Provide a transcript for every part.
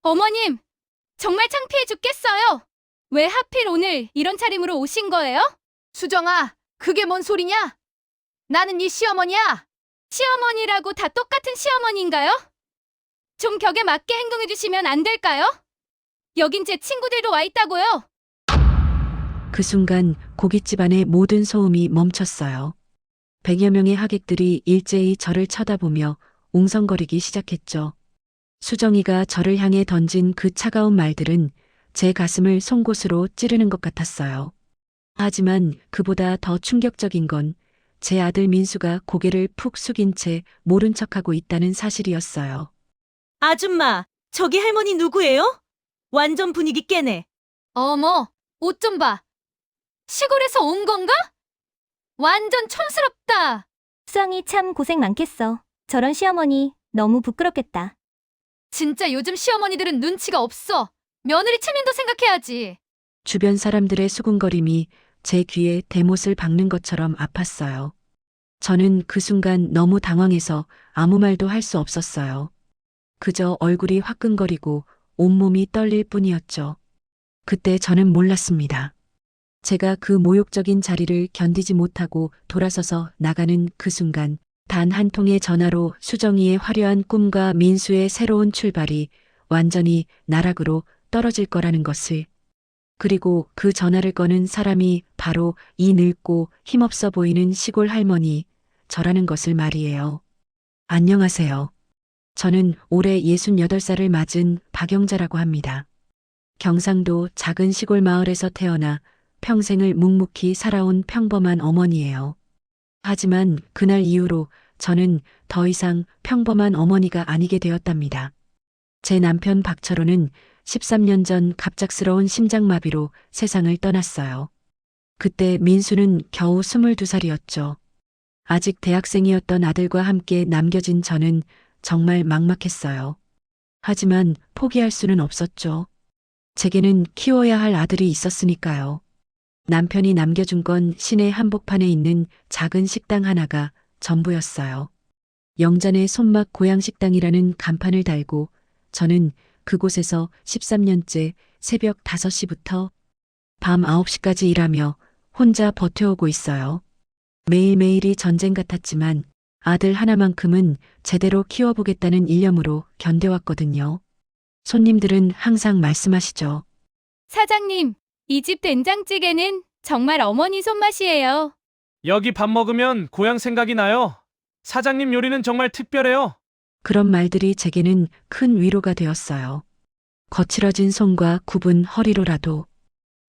어머님, 정말 창피해 죽겠어요. 왜 하필 오늘 이런 차림으로 오신 거예요? 수정아, 그게 뭔 소리냐? 나는 네 시어머니야. 시어머니라고 다 똑같은 시어머니인가요? 좀 격에 맞게 행동해 주시면 안 될까요? 여긴 제 친구들도 와 있다고요. 그 순간 고깃집 안의 모든 소음이 멈췄어요. 100여 명의 하객들이 일제히 저를 쳐다보며 웅성거리기 시작했죠. 수정이가 저를 향해 던진 그 차가운 말들은 제 가슴을 송곳으로 찌르는 것 같았어요. 하지만 그보다 더 충격적인 건 제 아들 민수가 고개를 푹 숙인 채 모른 척하고 있다는 사실이었어요. 아줌마, 저기 할머니 누구예요? 완전 분위기 깨네. 어머, 옷 좀 봐. 시골에서 온 건가? 완전 촌스럽다. 수정이 참 고생 많겠어. 저런 시어머니 너무 부끄럽겠다. 진짜 요즘 시어머니들은 눈치가 없어. 며느리 체면도 생각해야지. 주변 사람들의 수군거림이 제 귀에 대못을 박는 것처럼 아팠어요. 저는 그 순간 너무 당황해서 아무 말도 할 수 없었어요. 그저 얼굴이 화끈거리고 온몸이 떨릴 뿐이었죠. 그때 저는 몰랐습니다. 제가 그 모욕적인 자리를 견디지 못하고 돌아서서 나가는 그 순간 단 한 통의 전화로 수정이의 화려한 꿈과 민수의 새로운 출발이 완전히 나락으로 떨어질 거라는 것을, 그리고 그 전화를 거는 사람이 바로 이 늙고 힘없어 보이는 시골 할머니, 저라는 것을 말이에요. 안녕하세요. 저는 올해 68살을 맞은 박영자라고 합니다. 경상도 작은 시골 마을에서 태어나 평생을 묵묵히 살아온 평범한 어머니예요. 하지만 그날 이후로 저는 더 이상 평범한 어머니가 아니게 되었답니다. 제 남편 박철호는 13년 전 갑작스러운 심장마비로 세상을 떠났어요. 그때 민수는 겨우 22살이었죠. 아직 대학생이었던 아들과 함께 남겨진 저는 정말 막막했어요. 하지만 포기할 수는 없었죠. 제게는 키워야 할 아들이 있었으니까요. 남편이 남겨준 건 시내 한복판에 있는 작은 식당 하나가 전부였어요. 영잔의 손맛 고향식당이라는 간판을 달고 저는 그곳에서 13년째 새벽 5시부터 밤 9시까지 일하며 혼자 버텨오고 있어요. 매일매일이 전쟁 같았지만 아들 하나만큼은 제대로 키워보겠다는 일념으로 견뎌왔거든요. 손님들은 항상 말씀하시죠. 사장님, 이 집 된장찌개는 정말 어머니 손맛이에요. 여기 밥 먹으면 고향 생각이 나요. 사장님 요리는 정말 특별해요. 그런 말들이 제게는 큰 위로가 되었어요. 거칠어진 손과 굽은 허리로라도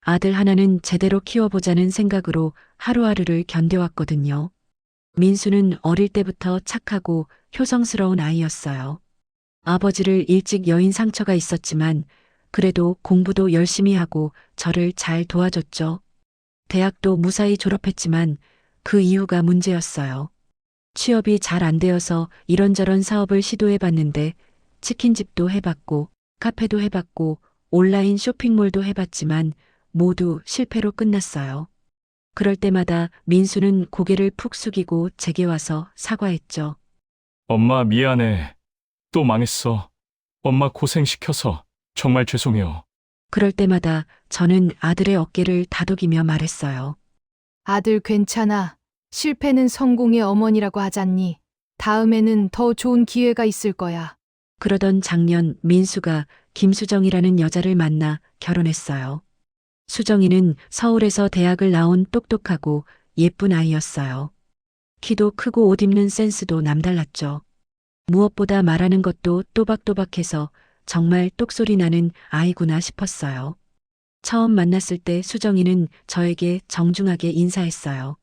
아들 하나는 제대로 키워보자는 생각으로 하루하루를 견뎌왔거든요. 민수는 어릴 때부터 착하고 효성스러운 아이였어요. 아버지를 일찍 여인 상처가 있었지만 그래도 공부도 열심히 하고 저를 잘 도와줬죠. 대학도 무사히 졸업했지만 그 이유가 문제였어요. 취업이 잘 안 되어서 이런저런 사업을 시도해봤는데 치킨집도 해봤고 카페도 해봤고 온라인 쇼핑몰도 해봤지만 모두 실패로 끝났어요. 그럴 때마다 민수는 고개를 푹 숙이고 제게 와서 사과했죠. 엄마 미안해. 또 망했어. 엄마 고생시켜서 정말 죄송해요. 그럴 때마다 저는 아들의 어깨를 다독이며 말했어요. 아들 괜찮아. 실패는 성공의 어머니라고 하잖니. 다음에는 더 좋은 기회가 있을 거야. 그러던 작년 민수가 김수정이라는 여자를 만나 결혼했어요. 수정이는 서울에서 대학을 나온 똑똑하고 예쁜 아이였어요. 키도 크고 옷 입는 센스도 남달랐죠. 무엇보다 말하는 것도 또박또박해서 정말 똑소리 나는 아이구나 싶었어요. 처음 만났을 때 수정이는 저에게 정중하게 인사했어요.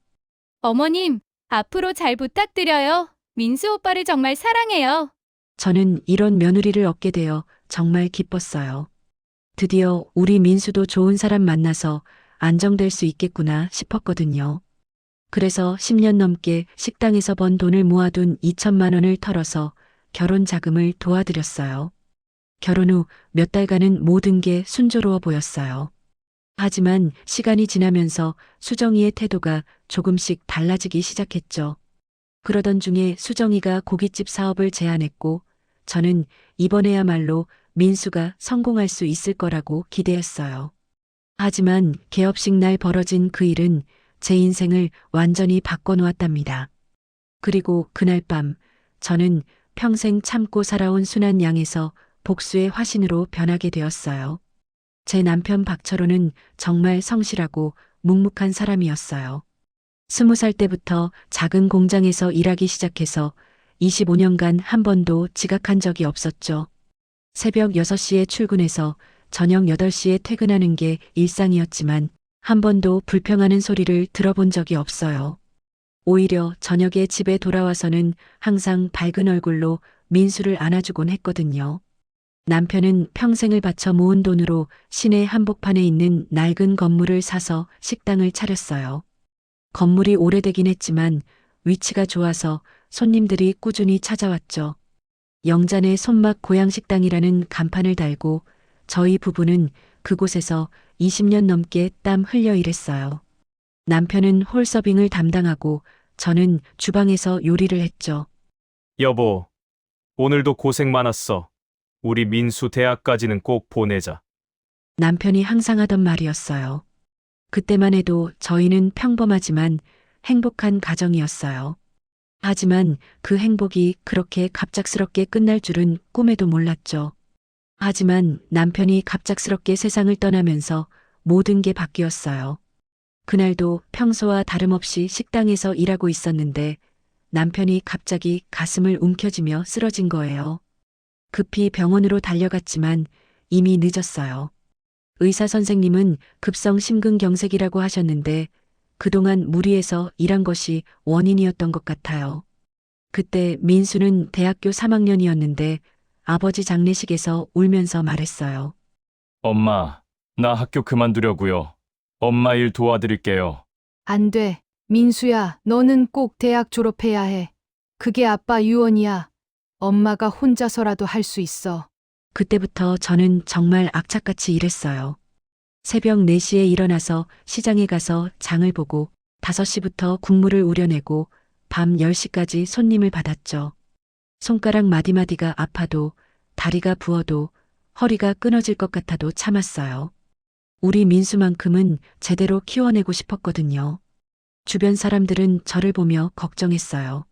어머님, 앞으로 잘 부탁드려요. 민수 오빠를 정말 사랑해요. 저는 이런 며느리를 얻게 되어 정말 기뻤어요. 드디어 우리 민수도 좋은 사람 만나서 안정될 수 있겠구나 싶었거든요. 그래서 10년 넘게 식당에서 번 돈을 모아둔 2천만 원을 털어서 결혼 자금을 도와드렸어요. 결혼 후 몇 달간은 모든 게 순조로워 보였어요. 하지만 시간이 지나면서 수정이의 태도가 조금씩 달라지기 시작했죠. 그러던 중에 수정이가 고깃집 사업을 제안했고 저는 이번에야말로 민수가 성공할 수 있을 거라고 기대했어요. 하지만 개업식 날 벌어진 그 일은 제 인생을 완전히 바꿔놓았답니다. 그리고 그날 밤 저는 평생 참고 살아온 순한 양에서 복수의 화신으로 변하게 되었어요. 제 남편 박철호는 정말 성실하고 묵묵한 사람이었어요. 20살 때부터 작은 공장에서 일하기 시작해서 25년간 한 번도 지각한 적이 없었죠. 새벽 6시에 출근해서 저녁 8시에 퇴근하는 게 일상이었지만 한 번도 불평하는 소리를 들어본 적이 없어요. 오히려 저녁에 집에 돌아와서는 항상 밝은 얼굴로 민수를 안아주곤 했거든요. 남편은 평생을 바쳐 모은 돈으로 시내 한복판에 있는 낡은 건물을 사서 식당을 차렸어요. 건물이 오래되긴 했지만 위치가 좋아서 손님들이 꾸준히 찾아왔죠. 영잔의 손맛 고향식당이라는 간판을 달고 저희 부부는 그곳에서 20년 넘게 땀 흘려 일했어요. 남편은 홀서빙을 담당하고 저는 주방에서 요리를 했죠. 여보, 오늘도 고생 많았어. 우리 민수 대학까지는 꼭 보내자. 남편이 항상 하던 말이었어요. 그때만 해도 저희는 평범하지만 행복한 가정이었어요. 하지만 그 행복이 그렇게 갑작스럽게 끝날 줄은 꿈에도 몰랐죠. 하지만 남편이 갑작스럽게 세상을 떠나면서 모든 게 바뀌었어요. 그날도 평소와 다름없이 식당에서 일하고 있었는데 남편이 갑자기 가슴을 움켜쥐며 쓰러진 거예요. 급히 병원으로 달려갔지만 이미 늦었어요. 의사 선생님은 급성 심근경색이라고 하셨는데 그동안 무리해서 일한 것이 원인이었던 것 같아요. 그때 민수는 대학교 3학년이었는데 아버지 장례식에서 울면서 말했어요. 엄마, 나 학교 그만두려고요. 엄마 일 도와드릴게요. 안 돼. 민수야, 너는 꼭 대학 졸업해야 해. 그게 아빠 유언이야. 엄마가 혼자서라도 할 수 있어. 그때부터 저는 정말 악착같이 일했어요. 새벽 4시에 일어나서 시장에 가서 장을 보고 5시부터 국물을 우려내고 밤 10시까지 손님을 받았죠. 손가락 마디마디가 아파도 다리가 부어도 허리가 끊어질 것 같아도 참았어요. 우리 민수만큼은 제대로 키워내고 싶었거든요. 주변 사람들은 저를 보며 걱정했어요.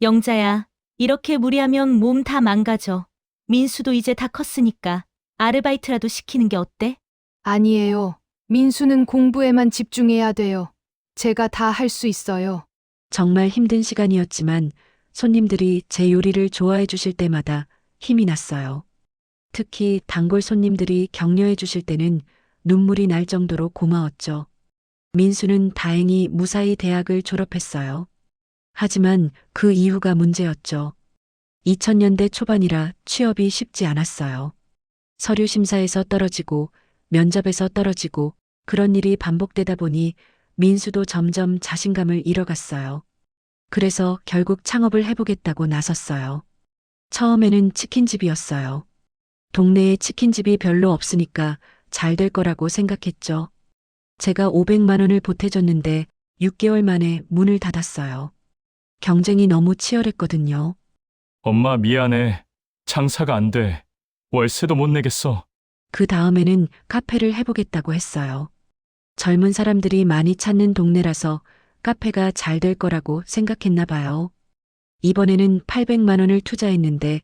영자야, 이렇게 무리하면 몸 다 망가져. 민수도 이제 다 컸으니까 아르바이트라도 시키는 게 어때? 아니에요. 민수는 공부에만 집중해야 돼요. 제가 다 할 수 있어요. 정말 힘든 시간이었지만 손님들이 제 요리를 좋아해 주실 때마다 힘이 났어요. 특히 단골 손님들이 격려해 주실 때는 눈물이 날 정도로 고마웠죠. 민수는 다행히 무사히 대학을 졸업했어요. 하지만 그 이후가 문제였죠. 2000년대 초반이라 취업이 쉽지 않았어요. 서류 심사에서 떨어지고 면접에서 떨어지고 그런 일이 반복되다 보니 민수도 점점 자신감을 잃어갔어요. 그래서 결국 창업을 해보겠다고 나섰어요. 처음에는 치킨집이었어요. 동네에 치킨집이 별로 없으니까 잘 될 거라고 생각했죠. 제가 500만 원을 보태줬는데 6개월 만에 문을 닫았어요. 경쟁이 너무 치열했거든요. 엄마 미안해. 장사가 안 돼. 월세도 못 내겠어. 그 다음에는 카페를 해보겠다고 했어요. 젊은 사람들이 많이 찾는 동네라서 카페가 잘 될 거라고 생각했나 봐요. 이번에는 800만 원을 투자했는데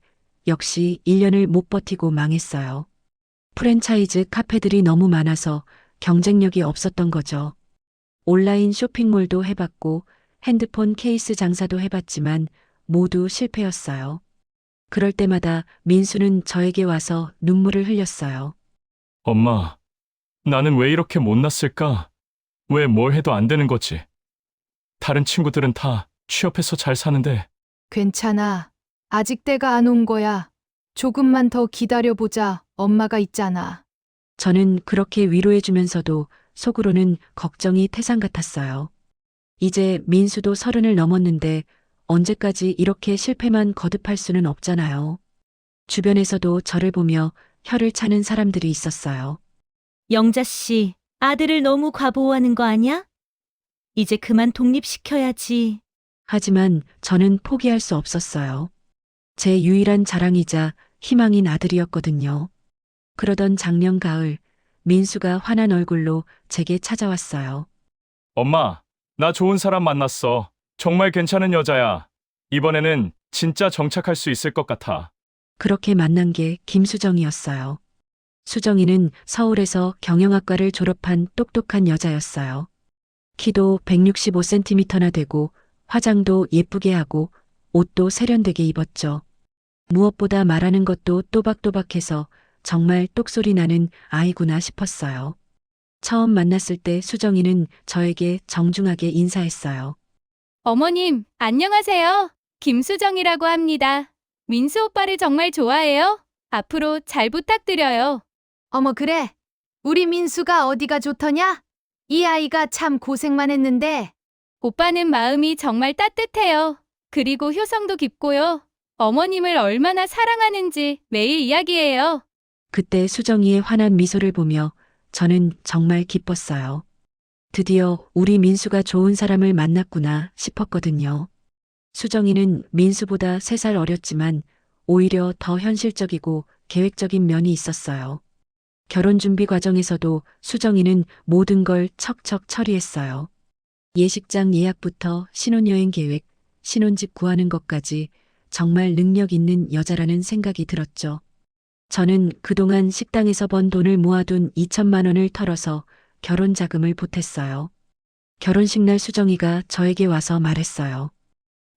역시 1년을 못 버티고 망했어요. 프랜차이즈 카페들이 너무 많아서 경쟁력이 없었던 거죠. 온라인 쇼핑몰도 해봤고 핸드폰 케이스 장사도 해봤지만 모두 실패였어요. 그럴 때마다 민수는 저에게 와서 눈물을 흘렸어요. 엄마, 나는 왜 이렇게 못났을까? 왜 뭘 해도 안 되는 거지? 다른 친구들은 다 취업해서 잘 사는데. 괜찮아. 아직 때가 안 온 거야. 조금만 더 기다려보자. 엄마가 있잖아. 저는 그렇게 위로해주면서도 속으로는 걱정이 태산 같았어요. 이제 민수도 30을 넘었는데 언제까지 이렇게 실패만 거듭할 수는 없잖아요. 주변에서도 저를 보며 혀를 차는 사람들이 있었어요. 영자 씨, 아들을 너무 과보호하는 거 아니야? 이제 그만 독립시켜야지. 하지만 저는 포기할 수 없었어요. 제 유일한 자랑이자 희망인 아들이었거든요. 그러던 작년 가을, 민수가 환한 얼굴로 제게 찾아왔어요. 엄마, 나 좋은 사람 만났어. 정말 괜찮은 여자야. 이번에는 진짜 정착할 수 있을 것 같아. 그렇게 만난 게 김수정이었어요. 수정이는 서울에서 경영학과를 졸업한 똑똑한 여자였어요. 키도 165cm나 되고 화장도 예쁘게 하고 옷도 세련되게 입었죠. 무엇보다 말하는 것도 또박또박해서 정말 똑소리 나는 아이구나 싶었어요. 처음 만났을 때 수정이는 저에게 정중하게 인사했어요. 어머님, 안녕하세요. 김수정이라고 합니다. 민수 오빠를 정말 좋아해요. 앞으로 잘 부탁드려요. 어머, 그래. 우리 민수가 어디가 좋더냐? 이 아이가 참 고생만 했는데. 오빠는 마음이 정말 따뜻해요. 그리고 효성도 깊고요. 어머님을 얼마나 사랑하는지 매일 이야기해요. 그때 수정이의 환한 미소를 보며 저는 정말 기뻤어요. 드디어 우리 민수가 좋은 사람을 만났구나 싶었거든요. 수정이는 민수보다 3살 어렸지만 오히려 더 현실적이고 계획적인 면이 있었어요. 결혼 준비 과정에서도 수정이는 모든 걸 척척 처리했어요. 예식장 예약부터 신혼여행 계획, 신혼집 구하는 것까지 정말 능력 있는 여자라는 생각이 들었죠. 저는 그동안 식당에서 번 돈을 모아둔 2천만 원을 털어서 결혼 자금을 보탰어요. 결혼식 날 수정이가 저에게 와서 말했어요.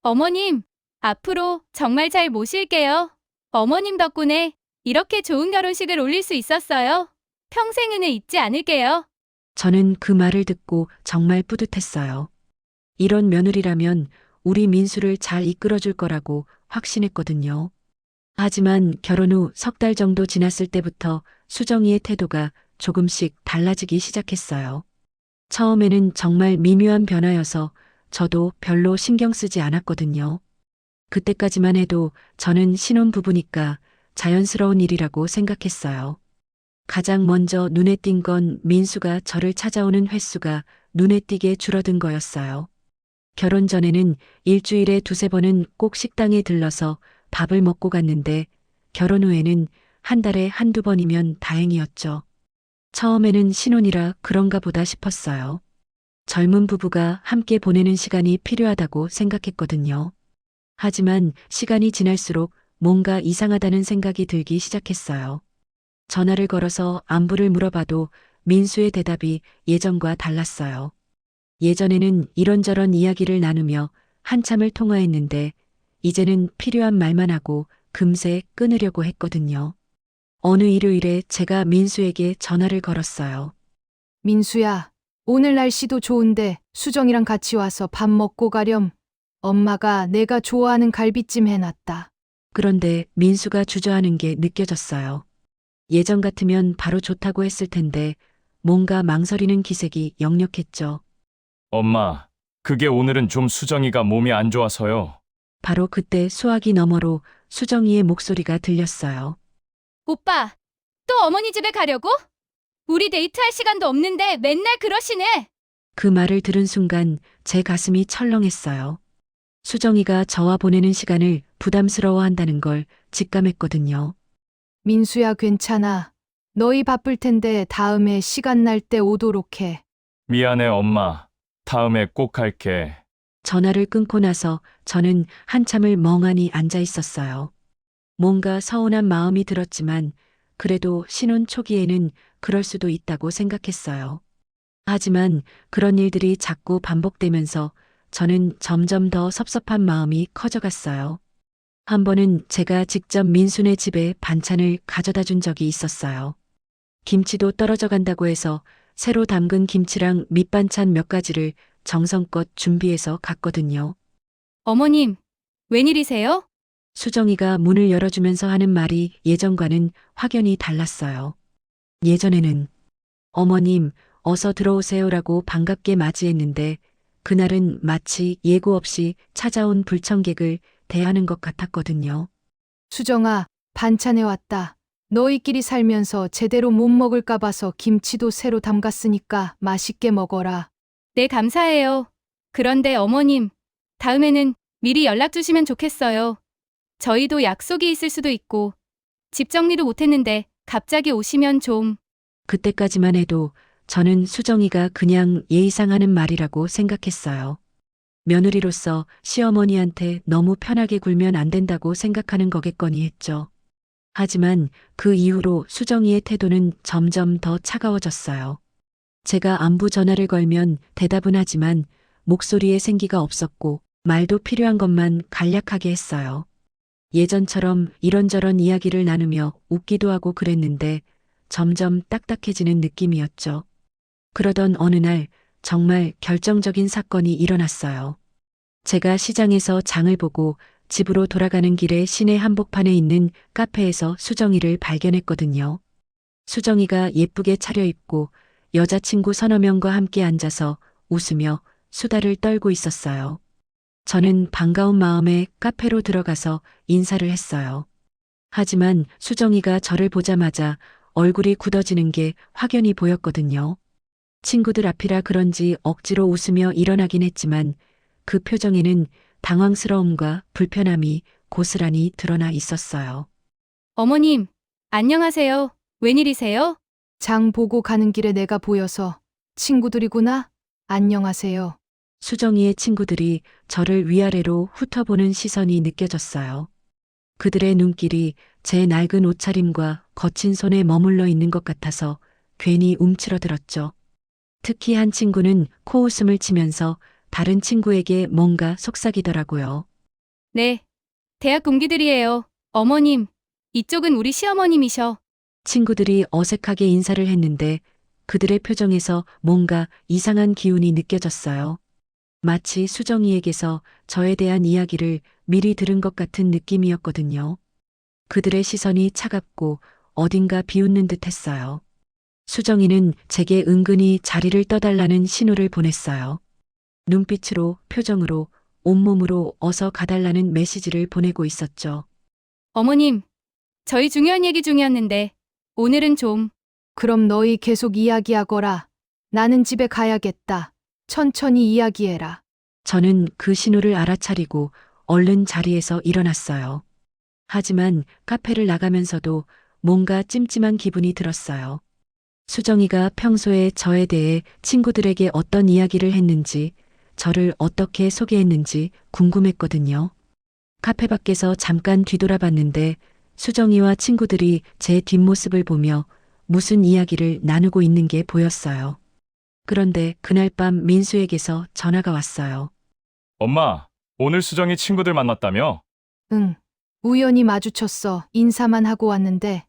어머님, 앞으로 정말 잘 모실게요. 어머님 덕분에 이렇게 좋은 결혼식을 올릴 수 있었어요. 평생은 잊지 않을게요. 저는 그 말을 듣고 정말 뿌듯했어요. 이런 며느리라면 우리 민수를 잘 이끌어줄 거라고 확신했거든요. 하지만 결혼 후 3달 정도 지났을 때부터 수정이의 태도가 조금씩 달라지기 시작했어요. 처음에는 정말 미묘한 변화여서 저도 별로 신경 쓰지 않았거든요. 그때까지만 해도 저는 신혼부부니까 자연스러운 일이라고 생각했어요. 가장 먼저 눈에 띈 건 민수가 저를 찾아오는 횟수가 눈에 띄게 줄어든 거였어요. 결혼 전에는 일주일에 2~3번은 꼭 식당에 들러서 밥을 먹고 갔는데 결혼 후에는 한 달에 1~2번이면 다행이었죠. 처음에는 신혼이라 그런가 보다 싶었어요. 젊은 부부가 함께 보내는 시간이 필요하다고 생각했거든요. 하지만 시간이 지날수록 뭔가 이상하다는 생각이 들기 시작했어요. 전화를 걸어서 안부를 물어봐도 민수의 대답이 예전과 달랐어요. 예전에는 이런저런 이야기를 나누며 한참을 통화했는데 이제는 필요한 말만 하고 금세 끊으려고 했거든요. 어느 일요일에 제가 민수에게 전화를 걸었어요. 민수야, 오늘 날씨도 좋은데 수정이랑 같이 와서 밥 먹고 가렴. 엄마가 내가 좋아하는 갈비찜 해놨다. 그런데 민수가 주저하는 게 느껴졌어요. 예전 같으면 바로 좋다고 했을 텐데 뭔가 망설이는 기색이 역력했죠. 엄마, 그게 오늘은 좀 수정이가 몸이 안 좋아서요. 바로 그때 수화기 너머로 수정이의 목소리가 들렸어요. 오빠, 또 어머니 집에 가려고? 우리 데이트할 시간도 없는데 맨날 그러시네. 그 말을 들은 순간 제 가슴이 철렁했어요. 수정이가 저와 보내는 시간을 부담스러워한다는 걸 직감했거든요. 민수야, 괜찮아. 너희 바쁠 텐데 다음에 시간 날 때 오도록 해. 미안해, 엄마. 다음에 꼭 갈게. 전화를 끊고 나서 저는 한참을 멍하니 앉아 있었어요. 뭔가 서운한 마음이 들었지만 그래도 신혼 초기에는 그럴 수도 있다고 생각했어요. 하지만 그런 일들이 자꾸 반복되면서 저는 점점 더 섭섭한 마음이 커져갔어요. 한 번은 제가 직접 민수네 집에 반찬을 가져다 준 적이 있었어요. 김치도 떨어져 간다고 해서 새로 담근 김치랑 밑반찬 몇 가지를 정성껏 준비해서 갔거든요. 어머님, 웬일이세요? 수정이가 문을 열어주면서 하는 말이 예전과는 확연히 달랐어요. 예전에는 어머님, 어서 들어오세요라고 반갑게 맞이했는데 그날은 마치 예고 없이 찾아온 불청객을 대하는 것 같았거든요. 수정아, 반찬해 왔다. 너희끼리 살면서 제대로 못 먹을까 봐서 김치도 새로 담갔으니까 맛있게 먹어라. 네, 감사해요. 그런데 어머님, 다음에는 미리 연락 주시면 좋겠어요. 저희도 약속이 있을 수도 있고 집 정리도 못했는데 갑자기 오시면 좀. 그때까지만 해도 저는 수정이가 그냥 예의상 하는 말이라고 생각했어요. 며느리로서 시어머니한테 너무 편하게 굴면 안 된다고 생각하는 거겠거니 했죠. 하지만 그 이후로 수정이의 태도는 점점 더 차가워졌어요. 제가 안부 전화를 걸면 대답은 하지만 목소리에 생기가 없었고 말도 필요한 것만 간략하게 했어요. 예전처럼 이런저런 이야기를 나누며 웃기도 하고 그랬는데 점점 딱딱해지는 느낌이었죠. 그러던 어느 날 정말 결정적인 사건이 일어났어요. 제가 시장에서 장을 보고 집으로 돌아가는 길에 시내 한복판에 있는 카페에서 수정이를 발견했거든요. 수정이가 예쁘게 차려입고 여자친구 서너 명과 함께 앉아서 웃으며 수다를 떨고 있었어요. 저는 반가운 마음에 카페로 들어가서 인사를 했어요. 하지만 수정이가 저를 보자마자 얼굴이 굳어지는 게 확연히 보였거든요. 친구들 앞이라 그런지 억지로 웃으며 일어나긴 했지만 그 표정에는 당황스러움과 불편함이 고스란히 드러나 있었어요. 어머님, 안녕하세요. 웬일이세요? 장 보고 가는 길에 내가 보여서 친구들이구나. 안녕하세요. 수정이의 친구들이 저를 위아래로 훑어보는 시선이 느껴졌어요. 그들의 눈길이 제 낡은 옷차림과 거친 손에 머물러 있는 것 같아서 괜히 움츠러들었죠. 특히 한 친구는 코웃음을 치면서 다른 친구에게 뭔가 속삭이더라고요. 네. 대학 동기들이에요. 어머님, 이쪽은 우리 시어머님이셔. 친구들이 어색하게 인사를 했는데 그들의 표정에서 뭔가 이상한 기운이 느껴졌어요. 마치 수정이에게서 저에 대한 이야기를 미리 들은 것 같은 느낌이었거든요. 그들의 시선이 차갑고 어딘가 비웃는 듯 했어요. 수정이는 제게 은근히 자리를 떠달라는 신호를 보냈어요. 눈빛으로, 표정으로, 온몸으로 어서 가달라는 메시지를 보내고 있었죠. 어머님, 저희 중요한 얘기 중이었는데 오늘은 좀. 그럼 너희 계속 이야기하거라. 나는 집에 가야겠다. 천천히 이야기해라. 저는 그 신호를 알아차리고 얼른 자리에서 일어났어요. 하지만 카페를 나가면서도 뭔가 찜찜한 기분이 들었어요. 수정이가 평소에 저에 대해 친구들에게 어떤 이야기를 했는지, 저를 어떻게 소개했는지 궁금했거든요. 카페 밖에서 잠깐 뒤돌아봤는데 수정이와 친구들이 제 뒷모습을 보며 무슨 이야기를 나누고 있는 게 보였어요. 그런데 그날 밤 민수에게서 전화가 왔어요. 엄마, 오늘 수정이 친구들 만났다며? 응. 우연히 마주쳤어. 인사만 하고 왔는데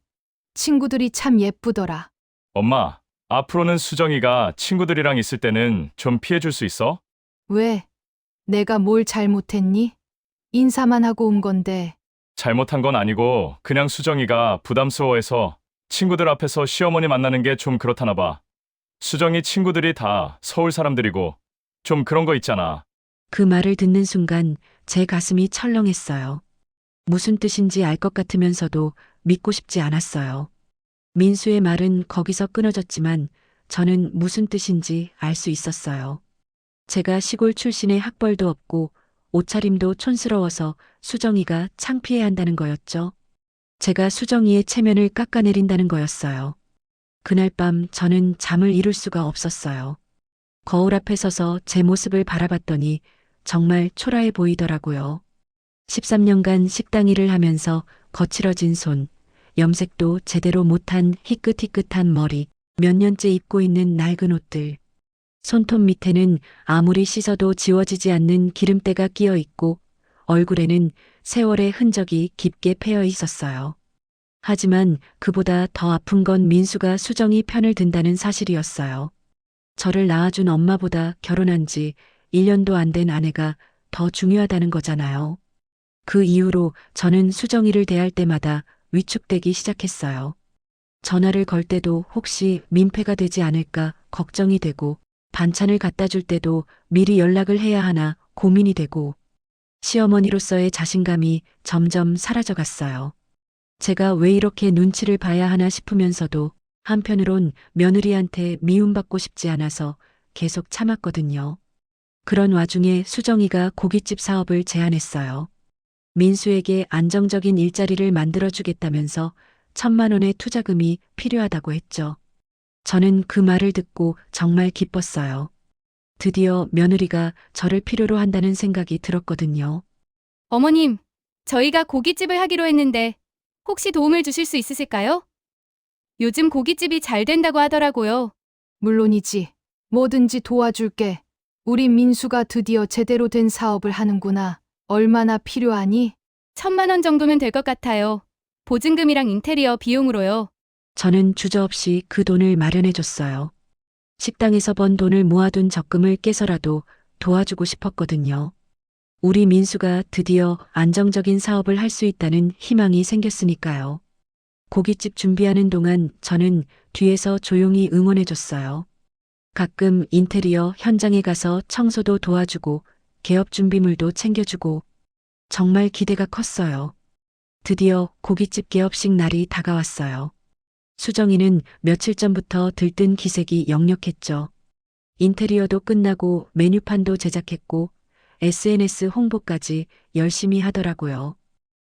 친구들이 참 예쁘더라. 엄마, 앞으로는 수정이가 친구들이랑 있을 때는 좀 피해줄 수 있어? 왜? 내가 뭘 잘못했니? 인사만 하고 온 건데. 잘못한 건 아니고 그냥 수정이가 부담스러워해서 친구들 앞에서 시어머니 만나는 게 좀 그렇다나 봐. 수정이 친구들이 다 서울 사람들이고 좀 그런 거 있잖아. 그 말을 듣는 순간 제 가슴이 철렁했어요. 무슨 뜻인지 알 것 같으면서도 믿고 싶지 않았어요. 민수의 말은 거기서 끊어졌지만 저는 무슨 뜻인지 알 수 있었어요. 제가 시골 출신의 학벌도 없고 옷차림도 촌스러워서 수정이가 창피해 한다는 거였죠. 제가 수정이의 체면을 깎아내린다는 거였어요. 그날 밤 저는 잠을 이룰 수가 없었어요. 거울 앞에 서서 제 모습을 바라봤더니 정말 초라해 보이더라고요. 13년간 식당 일을 하면서 거칠어진 손, 염색도 제대로 못한 희끗희끗한 머리, 몇 년째 입고 있는 낡은 옷들. 손톱 밑에는 아무리 씻어도 지워지지 않는 기름때가 끼어 있고 얼굴에는 세월의 흔적이 깊게 패여 있었어요. 하지만 그보다 더 아픈 건 민수가 수정이 편을 든다는 사실이었어요. 저를 낳아준 엄마보다 결혼한 지 1년도 안 된 아내가 더 중요하다는 거잖아요. 그 이후로 저는 수정이를 대할 때마다 위축되기 시작했어요. 전화를 걸 때도 혹시 민폐가 되지 않을까 걱정이 되고 반찬을 갖다 줄 때도 미리 연락을 해야 하나 고민이 되고 시어머니로서의 자신감이 점점 사라져갔어요. 제가 왜 이렇게 눈치를 봐야 하나 싶으면서도 한편으론 며느리한테 미움받고 싶지 않아서 계속 참았거든요. 그런 와중에 수정이가 고깃집 사업을 제안했어요. 민수에게 안정적인 일자리를 만들어주겠다면서 1,000만 원의 투자금이 필요하다고 했죠. 저는 그 말을 듣고 정말 기뻤어요. 드디어 며느리가 저를 필요로 한다는 생각이 들었거든요. 어머님, 저희가 고깃집을 하기로 했는데 혹시 도움을 주실 수 있으실까요? 요즘 고깃집이 잘 된다고 하더라고요. 물론이지. 뭐든지 도와줄게. 우리 민수가 드디어 제대로 된 사업을 하는구나. 얼마나 필요하니? 1,000만 원 정도면 될 것 같아요. 보증금이랑 인테리어 비용으로요. 저는 주저없이 그 돈을 마련해 줬어요. 식당에서 번 돈을 모아둔 적금을 깨서라도 도와주고 싶었거든요. 우리 민수가 드디어 안정적인 사업을 할 수 있다는 희망이 생겼으니까요. 고깃집 준비하는 동안 저는 뒤에서 조용히 응원해 줬어요. 가끔 인테리어 현장에 가서 청소도 도와주고 개업 준비물도 챙겨주고 정말 기대가 컸어요. 드디어 고깃집 개업식 날이 다가왔어요. 수정이는 며칠 전부터 들뜬 기색이 역력했죠. 인테리어도 끝나고 메뉴판도 제작했고 SNS 홍보까지 열심히 하더라고요.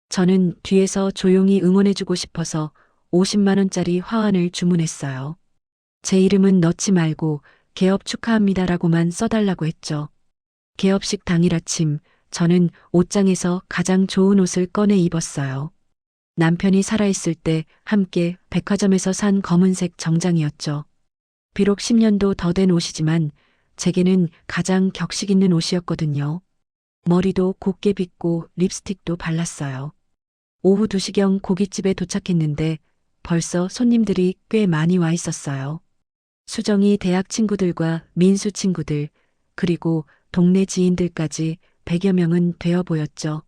저는 뒤에서 조용히 응원해주고 싶어서 50만 원짜리 화환을 주문했어요. 제 이름은 넣지 말고 개업 축하합니다라고만 써달라고 했죠. 개업식 당일 아침 저는 옷장에서 가장 좋은 옷을 꺼내 입었어요. 남편이 살아있을 때 함께 백화점에서 산 검은색 정장이었죠. 비록 10년도 더 된 옷이지만 제게는 가장 격식 있는 옷이었거든요. 머리도 곱게 빗고 립스틱도 발랐어요. 오후 2시경 고깃집에 도착했는데 벌써 손님들이 꽤 많이 와 있었어요. 수정이 대학 친구들과 민수 친구들, 그리고 동네 지인들까지 100여 명은 되어 보였죠.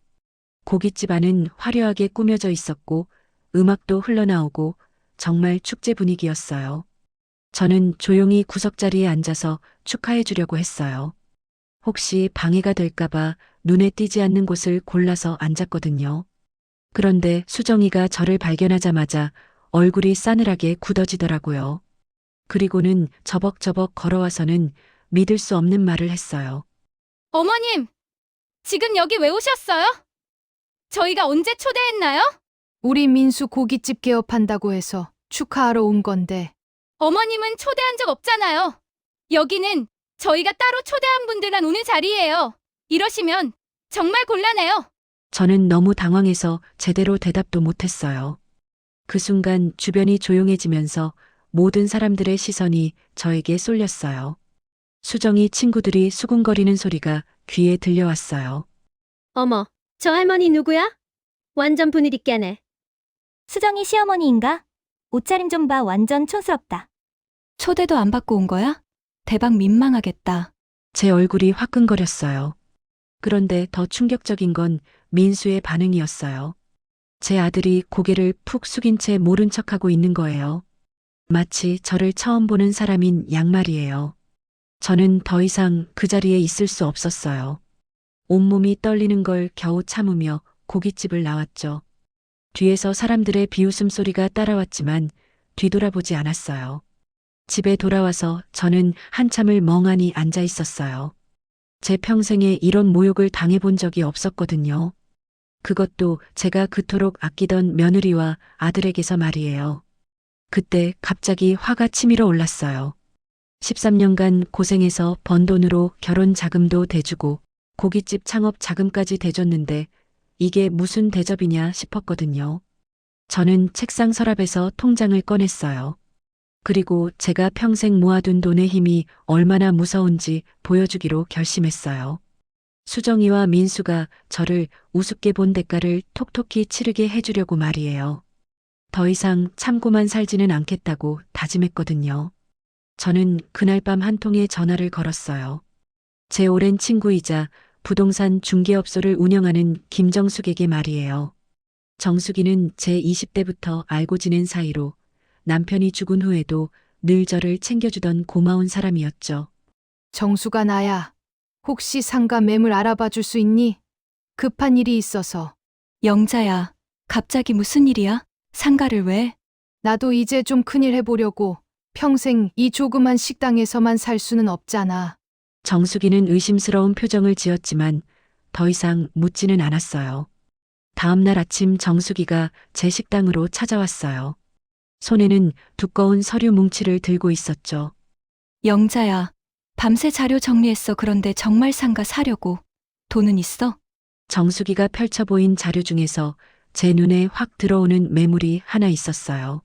고깃집 안은 화려하게 꾸며져 있었고 음악도 흘러나오고 정말 축제 분위기였어요. 저는 조용히 구석자리에 앉아서 축하해 주려고 했어요. 혹시 방해가 될까봐 눈에 띄지 않는 곳을 골라서 앉았거든요. 그런데 수정이가 저를 발견하자마자 얼굴이 싸늘하게 굳어지더라고요. 그리고는 저벅저벅 걸어와서는 믿을 수 없는 말을 했어요. 어머님, 지금 여기 왜 오셨어요? 저희가 언제 초대했나요? 우리 민수 고깃집 개업한다고 해서 축하하러 온 건데. 어머님은 초대한 적 없잖아요. 여기는 저희가 따로 초대한 분들만 오는 자리예요. 이러시면 정말 곤란해요. 저는 너무 당황해서 제대로 대답도 못했어요. 그 순간 주변이 조용해지면서 모든 사람들의 시선이 저에게 쏠렸어요. 수정이 친구들이 수군거리는 소리가 귀에 들려왔어요. 어머, 저 할머니 누구야? 완전 분위기 있게 하네. 수정이 시어머니인가? 옷차림 좀 봐, 완전 촌스럽다. 초대도 안 받고 온 거야? 대박 민망하겠다. 제 얼굴이 화끈거렸어요. 그런데 더 충격적인 건 민수의 반응이었어요. 제 아들이 고개를 푹 숙인 채 모른 척하고 있는 거예요. 마치 저를 처음 보는 사람인 양말이에요. 저는 더 이상 그 자리에 있을 수 없었어요. 온몸이 떨리는 걸 겨우 참으며 고깃집을 나왔죠. 뒤에서 사람들의 비웃음 소리가 따라왔지만 뒤돌아보지 않았어요. 집에 돌아와서 저는 한참을 멍하니 앉아 있었어요. 제 평생에 이런 모욕을 당해본 적이 없었거든요. 그것도 제가 그토록 아끼던 며느리와 아들에게서 말이에요. 그때 갑자기 화가 치밀어 올랐어요. 13년간 고생해서 번 돈으로 결혼 자금도 대주고 고깃집 창업 자금까지 대줬는데 이게 무슨 대접이냐 싶었거든요. 저는 책상 서랍에서 통장을 꺼냈어요. 그리고 제가 평생 모아둔 돈의 힘이 얼마나 무서운지 보여주기로 결심했어요. 수정이와 민수가 저를 우습게 본 대가를 톡톡히 치르게 해주려고 말이에요. 더 이상 참고만 살지는 않겠다고 다짐했거든요. 저는 그날 밤 한 통의 전화를 걸었어요. 제 오랜 친구이자 부동산 중개업소를 운영하는 김정숙에게 말이에요. 정숙이는 제 20대부터 알고 지낸 사이로 남편이 죽은 후에도 늘 저를 챙겨주던 고마운 사람이었죠. 정수가 나야. 혹시 상가 매물 알아봐 줄 수 있니? 급한 일이 있어서. 영자야, 갑자기 무슨 일이야? 상가를 왜? 나도 이제 좀 큰일 해보려고. 평생 이 조그만 식당에서만 살 수는 없잖아. 정숙이는 의심스러운 표정을 지었지만 더 이상 묻지는 않았어요. 다음 날 아침 정수기가 제 식당으로 찾아왔어요. 손에는 두꺼운 서류 뭉치를 들고 있었죠. 영자야, 밤새 자료 정리했어. 그런데 정말 상가 사려고. 돈은 있어? 정수기가 펼쳐 보인 자료 중에서 제 눈에 확 들어오는 매물이 하나 있었어요.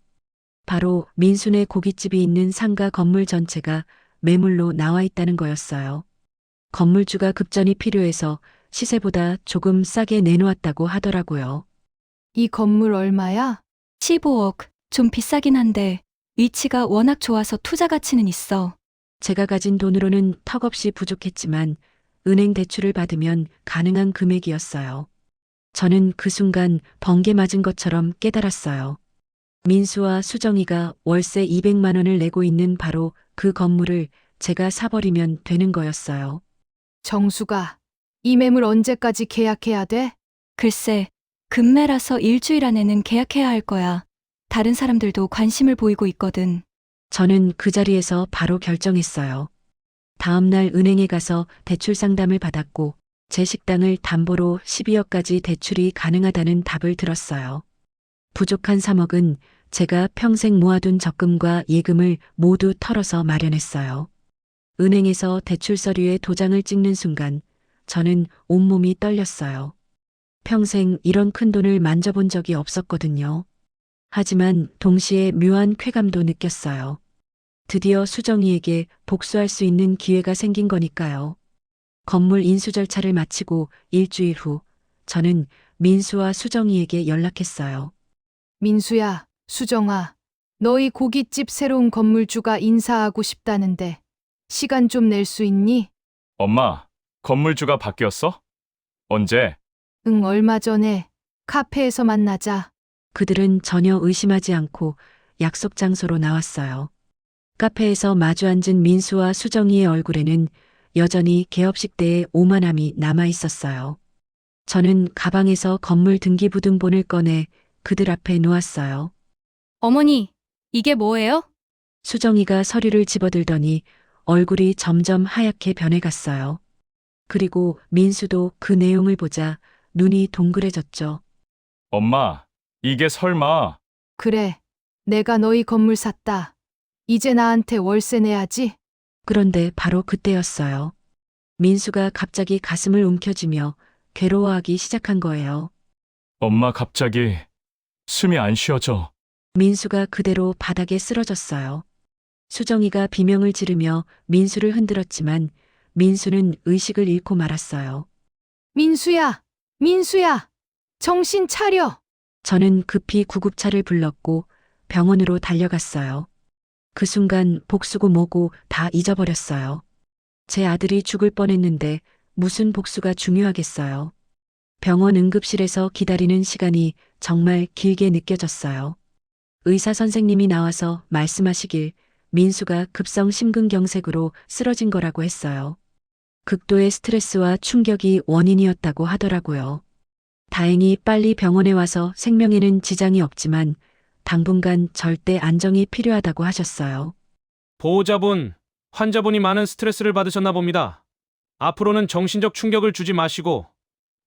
바로 민순의 고깃집이 있는 상가 건물 전체가 매물로 나와 있다는 거였어요. 건물주가 급전이 필요해서 시세보다 조금 싸게 내놓았다고 하더라고요. 이 건물 얼마야? 15억. 좀 비싸긴 한데 위치가 워낙 좋아서 투자 가치는 있어. 제가 가진 돈으로는 턱없이 부족했지만 은행 대출을 받으면 가능한 금액이었어요. 저는 그 순간 번개 맞은 것처럼 깨달았어요. 민수와 수정이가 월세 200만 원을 내고 있는 바로 그 건물을 제가 사버리면 되는 거였어요. 정수가, 이 매물 언제까지 계약해야 돼? 글쎄, 금매라서 일주일 안에는 계약해야 할 거야. 다른 사람들도 관심을 보이고 있거든. 저는 그 자리에서 바로 결정했어요. 다음 날 은행에 가서 대출 상담을 받았고 제 식당을 담보로 12억까지 대출이 가능하다는 답을 들었어요. 부족한 3억은 제가 평생 모아둔 적금과 예금을 모두 털어서 마련했어요. 은행에서 대출 서류에 도장을 찍는 순간 저는 온몸이 떨렸어요. 평생 이런 큰 돈을 만져본 적이 없었거든요. 하지만 동시에 묘한 쾌감도 느꼈어요. 드디어 수정이에게 복수할 수 있는 기회가 생긴 거니까요. 건물 인수 절차를 마치고 일주일 후 저는 민수와 수정이에게 연락했어요. 민수야, 수정아, 너희 고깃집 새로운 건물주가 인사하고 싶다는데 시간 좀 낼 수 있니? 엄마, 건물주가 바뀌었어? 언제? 응, 얼마 전에 카페에서 만나자. 그들은 전혀 의심하지 않고 약속 장소로 나왔어요. 카페에서 마주 앉은 민수와 수정이의 얼굴에는 여전히 개업식 때의 오만함이 남아 있었어요. 저는 가방에서 건물 등기부등본을 꺼내 그들 앞에 놓았어요. 어머니, 이게 뭐예요? 수정이가 서류를 집어들더니 얼굴이 점점 하얗게 변해갔어요. 그리고 민수도 그 내용을 보자 눈이 동그래졌죠. 엄마, 이게 설마. 그래, 내가 너희 건물 샀다. 이제 나한테 월세 내야지. 그런데 바로 그때였어요. 민수가 갑자기 가슴을 움켜쥐며 괴로워하기 시작한 거예요. 엄마 갑자기 숨이 안 쉬어져. 민수가 그대로 바닥에 쓰러졌어요. 수정이가 비명을 지르며 민수를 흔들었지만 민수는 의식을 잃고 말았어요. 민수야, 민수야, 정신 차려. 저는 급히 구급차를 불렀고 병원으로 달려갔어요. 그 순간 복수고 뭐고 다 잊어버렸어요. 제 아들이 죽을 뻔했는데 무슨 복수가 중요하겠어요. 병원 응급실에서 기다리는 시간이 정말 길게 느껴졌어요. 의사 선생님이 나와서 말씀하시길 민수가 급성 심근경색으로 쓰러진 거라고 했어요. 극도의 스트레스와 충격이 원인이었다고 하더라고요. 다행히 빨리 병원에 와서 생명에는 지장이 없지만 당분간 절대 안정이 필요하다고 하셨어요. 보호자분, 환자분이 많은 스트레스를 받으셨나 봅니다. 앞으로는 정신적 충격을 주지 마시고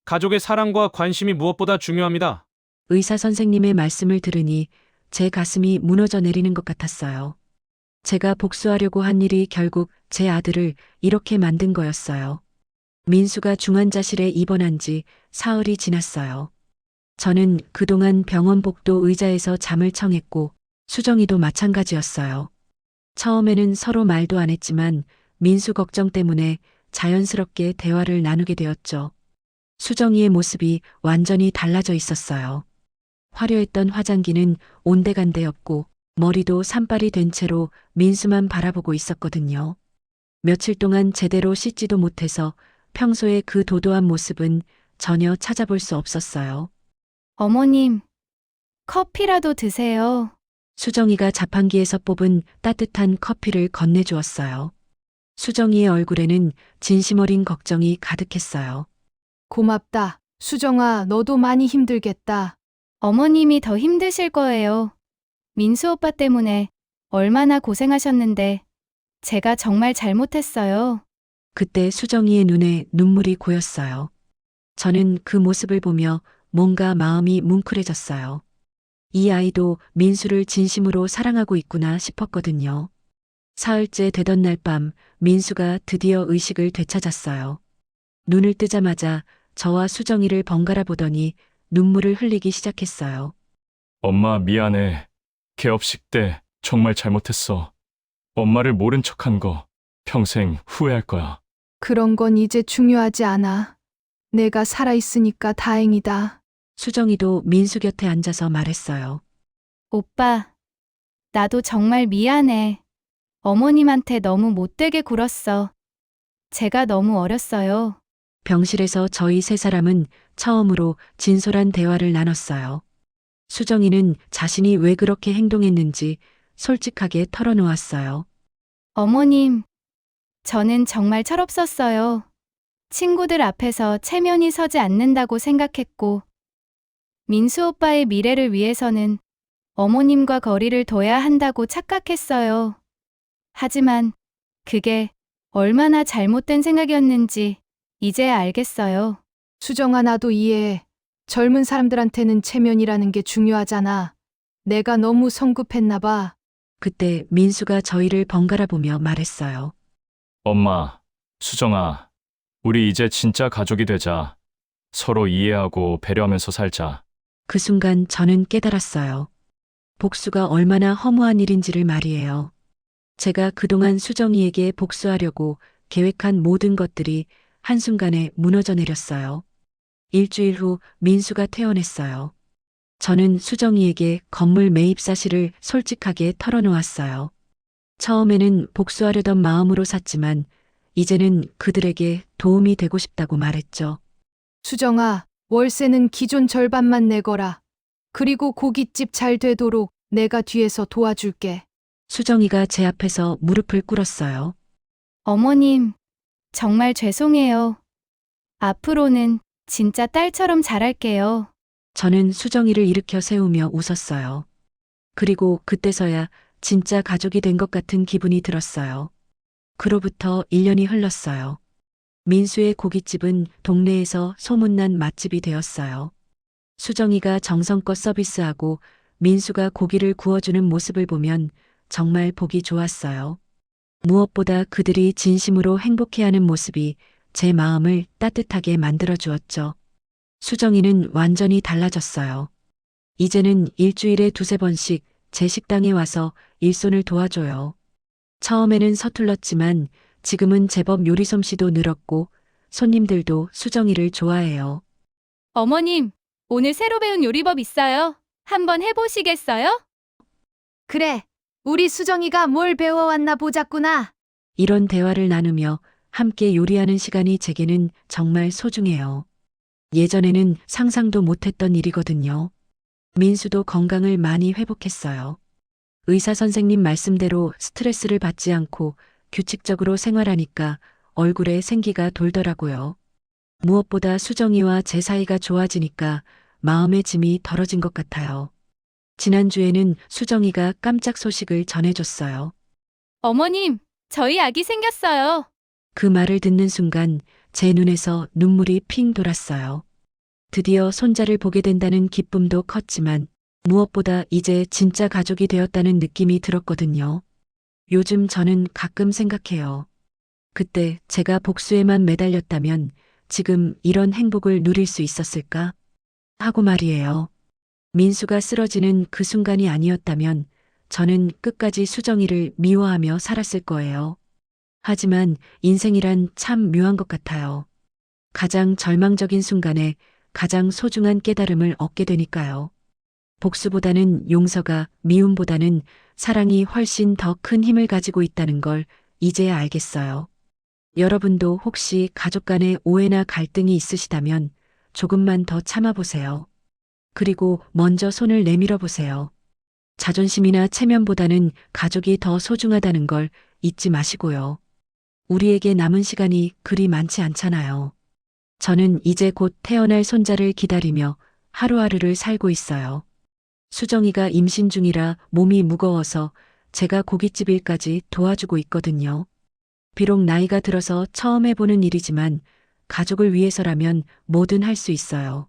가족의 사랑과 관심이 무엇보다 중요합니다. 의사 선생님의 말씀을 들으니 제 가슴이 무너져 내리는 것 같았어요. 제가 복수하려고 한 일이 결국 제 아들을 이렇게 만든 거였어요. 민수가 중환자실에 입원한 지 사흘이 지났어요. 저는 그동안 병원 복도 의자에서 잠을 청했고 수정이도 마찬가지였어요. 처음에는 서로 말도 안 했지만 민수 걱정 때문에 자연스럽게 대화를 나누게 되었죠. 수정이의 모습이 완전히 달라져 있었어요. 화려했던 화장기는 온데간데였고 머리도 산발이 된 채로 민수만 바라보고 있었거든요. 며칠 동안 제대로 씻지도 못해서 평소의 그 도도한 모습은 전혀 찾아볼 수 없었어요. 어머님, 커피라도 드세요. 수정이가 자판기에서 뽑은 따뜻한 커피를 건네주었어요. 수정이의 얼굴에는 진심 어린 걱정이 가득했어요. 고맙다. 수정아, 너도 많이 힘들겠다. 어머님이 더 힘드실 거예요. 민수 오빠 때문에 얼마나 고생하셨는데 제가 정말 잘못했어요. 그때 수정이의 눈에 눈물이 고였어요. 저는 그 모습을 보며 뭔가 마음이 뭉클해졌어요. 이 아이도 민수를 진심으로 사랑하고 있구나 싶었거든요. 사흘째 되던 날 밤 민수가 드디어 의식을 되찾았어요. 눈을 뜨자마자 저와 수정이를 번갈아 보더니 눈물을 흘리기 시작했어요. 엄마 미안해. 개업식 때 정말 잘못했어. 엄마를 모른 척한 거 평생 후회할 거야. 그런 건 이제 중요하지 않아. 내가 살아있으니까 다행이다. 수정이도 민수 곁에 앉아서 말했어요. 오빠, 나도 정말 미안해. 어머님한테 너무 못되게 굴었어. 제가 너무 어렸어요. 병실에서 저희 세 사람은 처음으로 진솔한 대화를 나눴어요. 수정이는 자신이 왜 그렇게 행동했는지 솔직하게 털어놓았어요. 어머님, 저는 정말 철없었어요. 친구들 앞에서 체면이 서지 않는다고 생각했고, 민수 오빠의 미래를 위해서는 어머님과 거리를 둬야 한다고 착각했어요. 하지만 그게 얼마나 잘못된 생각이었는지 이제야 알겠어요. 수정아, 나도 이해해. 젊은 사람들한테는 체면이라는 게 중요하잖아. 내가 너무 성급했나 봐. 그때 민수가 저희를 번갈아 보며 말했어요. 엄마, 수정아, 우리 이제 진짜 가족이 되자. 서로 이해하고 배려하면서 살자. 그 순간 저는 깨달았어요. 복수가 얼마나 허무한 일인지를 말이에요. 제가 그동안 수정이에게 복수하려고 계획한 모든 것들이 한순간에 무너져 내렸어요. 일주일 후 민수가 퇴원했어요. 저는 수정이에게 건물 매입 사실을 솔직하게 털어놓았어요. 처음에는 복수하려던 마음으로 샀지만 이제는 그들에게 도움이 되고 싶다고 말했죠. 수정아, 월세는 기존 절반만 내거라. 그리고 고깃집 잘 되도록 내가 뒤에서 도와줄게. 수정이가 제 앞에서 무릎을 꿇었어요. 어머님, 정말 죄송해요. 앞으로는 진짜 딸처럼 잘할게요. 저는 수정이를 일으켜 세우며 웃었어요. 그리고 그때서야 진짜 가족이 된 것 같은 기분이 들었어요. 그로부터 1년이 흘렀어요. 민수의 고깃집은 동네에서 소문난 맛집이 되었어요. 수정이가 정성껏 서비스하고 민수가 고기를 구워주는 모습을 보면 정말 보기 좋았어요. 무엇보다 그들이 진심으로 행복해하는 모습이 제 마음을 따뜻하게 만들어 주었죠. 수정이는 완전히 달라졌어요. 이제는 일주일에 2~3번씩 제 식당에 와서 일손을 도와줘요. 처음에는 서툴렀지만 지금은 제법 요리 솜씨도 늘었고 손님들도 수정이를 좋아해요. 어머님, 오늘 새로 배운 요리법 있어요. 한번 해보시겠어요? 그래, 우리 수정이가 뭘 배워왔나 보자꾸나. 이런 대화를 나누며 함께 요리하는 시간이 제게는 정말 소중해요. 예전에는 상상도 못했던 일이거든요. 민수도 건강을 많이 회복했어요. 의사 선생님 말씀대로 스트레스를 받지 않고 규칙적으로 생활하니까 얼굴에 생기가 돌더라고요. 무엇보다 수정이와 제 사이가 좋아지니까 마음의 짐이 덜어진 것 같아요. 지난주에는 수정이가 깜짝 소식을 전해줬어요. 어머님, 저희 아기 생겼어요. 그 말을 듣는 순간 제 눈에서 눈물이 핑 돌았어요. 드디어 손자를 보게 된다는 기쁨도 컸지만 무엇보다 이제 진짜 가족이 되었다는 느낌이 들었거든요. 요즘 저는 가끔 생각해요. 그때 제가 복수에만 매달렸다면 지금 이런 행복을 누릴 수 있었을까? 하고 말이에요. 민수가 쓰러지는 그 순간이 아니었다면 저는 끝까지 수정이를 미워하며 살았을 거예요. 하지만 인생이란 참 묘한 것 같아요. 가장 절망적인 순간에 가장 소중한 깨달음을 얻게 되니까요. 복수보다는 용서가, 미움보다는 사랑이 훨씬 더 큰 힘을 가지고 있다는 걸 이제야 알겠어요. 여러분도 혹시 가족 간에 오해나 갈등이 있으시다면 조금만 더 참아보세요. 그리고 먼저 손을 내밀어 보세요. 자존심이나 체면보다는 가족이 더 소중하다는 걸 잊지 마시고요. 우리에게 남은 시간이 그리 많지 않잖아요. 저는 이제 곧 태어날 손자를 기다리며 하루하루를 살고 있어요. 수정이가 임신 중이라 몸이 무거워서 제가 고깃집 일까지 도와주고 있거든요. 비록 나이가 들어서 처음 해보는 일이지만 가족을 위해서라면 뭐든 할 수 있어요.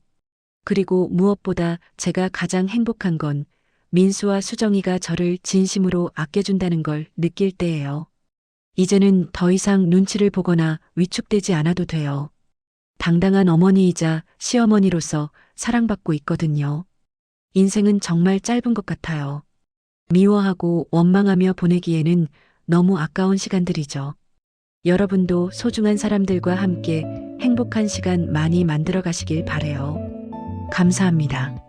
그리고 무엇보다 제가 가장 행복한 건 민수와 수정이가 저를 진심으로 아껴준다는 걸 느낄 때예요. 이제는 더 이상 눈치를 보거나 위축되지 않아도 돼요. 당당한 어머니이자 시어머니로서 사랑받고 있거든요. 인생은 정말 짧은 것 같아요. 미워하고 원망하며 보내기에는 너무 아까운 시간들이죠. 여러분도 소중한 사람들과 함께 행복한 시간 많이 만들어 가시길 바래요. 감사합니다.